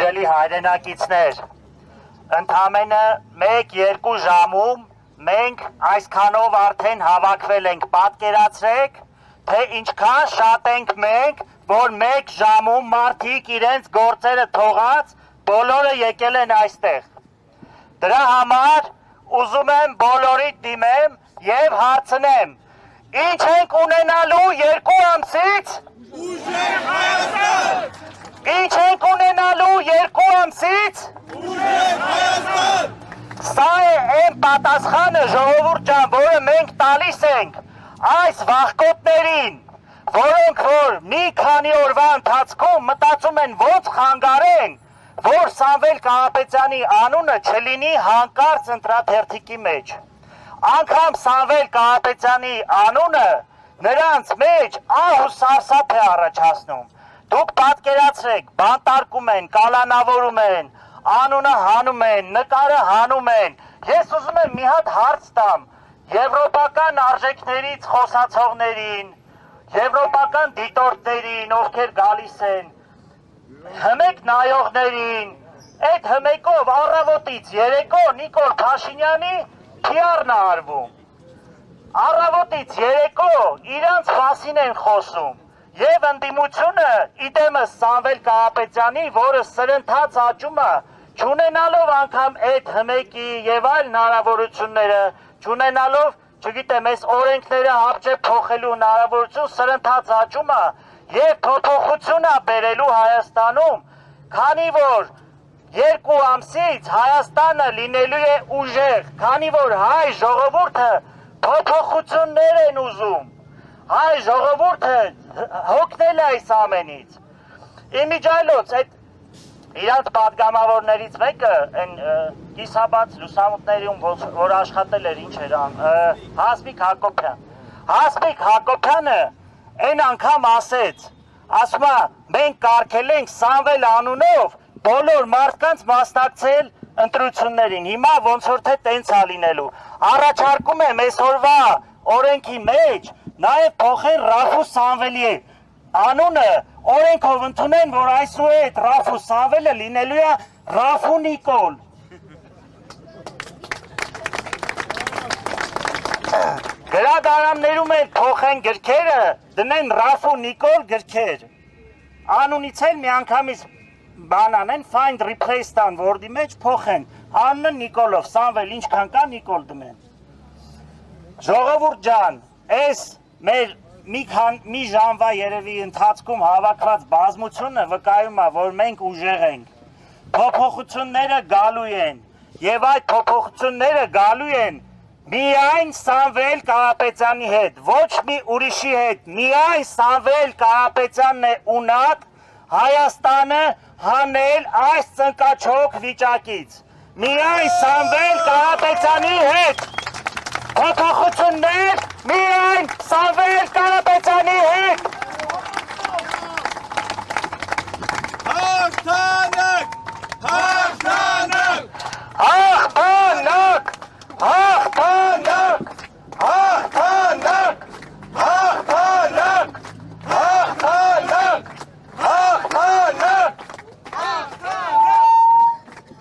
Սիրելի հայրենակիցներ, ընդամենը 1-2 ժամում մենք այսքանով արդեն հավաքվել ենք, պատկերացրեք, թե ինչքան շատ ենք մենք, որ 1 ժամում մարդիկ իրենց գործերը թողած բոլորը եկել են այստեղ։ Դրա համար ուզում եմ բոլորիդ դիմեմ և հարցնեմ, ինչ ենք ունենալու 2 ամսից։ Ուժեղ Հայաստան։ Ինչ ենք ունենալու 2 ամսից։ Ուժեղ Հայաստան։ Սա է այն պատասխանը, ժողովուրդ ջան, որը մենք տալիս ենք այս վախկոտներին, որոնք որ մի քանի օրվա ընթացքում մտածում են ոնց խանգարեն, որ Սամվել Կարապետյանի անունը չլինի հանկարծ ընտրաթերթիկի մեջ։ Անգամ Սամվել Կարապետյանի անունը նրանց մեջ ահ ու սարսափ է առաջացնում։ Դուք պատկերացրեք, բանտարկում են, կալանավորում են, անունը հանում են, նկարը հանում են։ Ես ուզում եմ մի հատ հարց տամ եվրոպական արժեքներից խոսացողներին, եվրոպական դիտորդներին, ովքեր գալիս են, հմեկ նայողներին, այդ հմեկով առավոտից երեկո Նիկոլ Փաշինյանի PR-ն է արվում։ Առավոտից երեկո իրանց մասին են խոսում և ընդդիմությունը իդեմս Սամվել Կարապետյանի, որը սրընթաց աճում է, չունենալով անգամ այդ հմեկի և այլ հնարավորությունները, չունենալով, չգիտեմ, այս օրենքները հապճեպ փոխելու հնարավորություն, սրընթաց աճում է և փոփոխություն է բերելու Հայաստանում, քանի որ 2 ամսից Հայաստանը լինելու է ուժեղ, քանի որ հայ ժողովուրդը փոփոխություններ են ուզում, հայ ժողովուրդը հոգնել է այս ամենից։ Իմիջայլոց, այդ իրանց պատգամավորներից մեկը, այն կիսաբաց լուսամուտներում, որ աշխատել էր, ինչ էր, Հասմիկ Հակոբյան։ Հասմիկ Հակոբյանը այն անգամ ասեց, ասում է, մենք կարգել ենք Սամվել անունով բոլոր մարդկանց մասնակցել ընտրություններին, հիմա ոնց որ թե տենց է լինելու։ Առաջարկում եմ այսօրվա օրենքի մեջ նաև փոխեն Ռաֆուս Սամվելի անունը, օրենքով ընդունեն, որ այսուհետ Ռաֆուս Սամվելը լինելու է Ռաֆու Նիկոլ։ Գրադարաններում էլ փոխեն գրքերը, դնեն Ռաֆու Նիկոլ գրքեր։ Անունից էլ միանգամից բան անեն, find replace տան Word-ի մեջ փոխեն, անունը Նիկոլով, Սամվել ինչքան կա Նիկոլ դնեն։ Ժողովուրդ ջան, այս մեր մի ժամվա երևի ընթացքում հավաքված բազմությունը վկայում է, որ մենք ուժեղ ենք։ Փոփոխությունները գալու են, և այդ փոփոխությունները գալու են միայն Սամվել Կարապետյանի հետ, ոչ մի ուրիշի հետ, միայն Սամվել Կարապետյանն է ունակ Հայաստանը հանել այս ծնկաչոք վիճակից։ Միայն Սամվել Կարապետյանի հետ փոփոխություններ մի